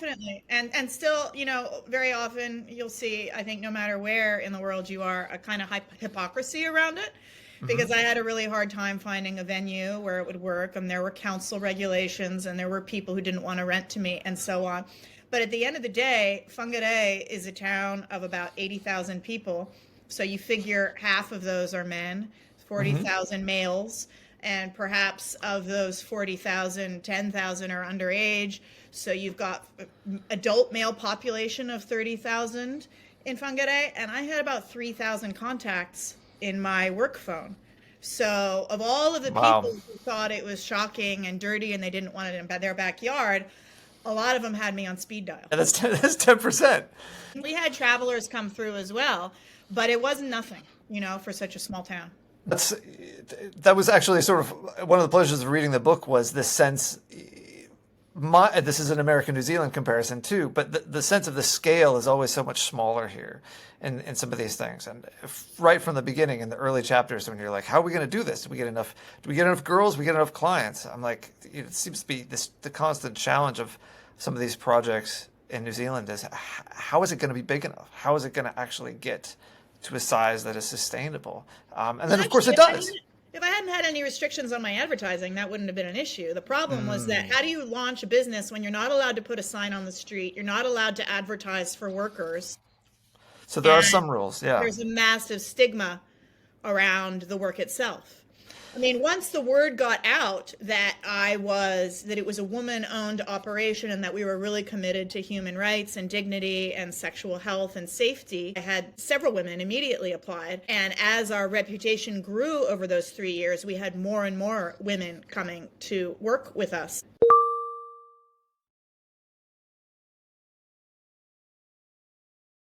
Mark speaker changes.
Speaker 1: Definitely. And still, very often you'll see, I think no matter where in the world you are, a kind of hypocrisy around it.
Speaker 2: Hmm.
Speaker 1: Because I had a really hard time finding a venue where it would work, and there were council regulations, and there were people who didn't want to rent to me, and so on. But at the end of the day, Whangarei is a town of about 80,000 people. So you figure half of those are men,
Speaker 2: Hmm.
Speaker 1: 40,000 males, and perhaps of those 40,000, 10,000 are underage. So you've got adult male population of 30,000 in Whangarei, and I had about 3,000 contacts in my work phone. So of all of the
Speaker 2: Wow.
Speaker 1: people who thought it was shocking and dirty and they didn't want it in their backyard, a lot of them had me on speed dial.
Speaker 2: And that's 10%.
Speaker 1: We had travelers come through as well, but it wasn't nothing, for such a small town.
Speaker 2: That's that was actually sort of one of the pleasures of reading the book was this sense. This is an American New Zealand comparison too, but the sense of the scale is always so much smaller here in some of these things. And right from the beginning in the early chapters, when you're like, how are we going to do this? Do we get enough? Do we get enough girls? Do we get enough clients? I'm like, it seems to be the constant challenge of some of these projects in New Zealand is how is it going to be big enough? How is it going to actually get to a size that is sustainable? And then, of course,
Speaker 1: Actually,
Speaker 2: it does.
Speaker 1: if I hadn't had any restrictions on my advertising, that wouldn't have been an issue. The problem was that
Speaker 2: Mm.
Speaker 1: how do you launch a business when you're not allowed to put a sign on the street? You're not allowed to advertise for workers.
Speaker 2: So there are
Speaker 1: And
Speaker 2: some rules, yeah.
Speaker 1: there's a massive stigma around the work itself. I mean, once the word got out that it was a woman-owned operation and that we were really committed to human rights and dignity and sexual health and safety, I had several women immediately applied. And as our reputation grew over those 3 years, we had more and more women coming to work with us.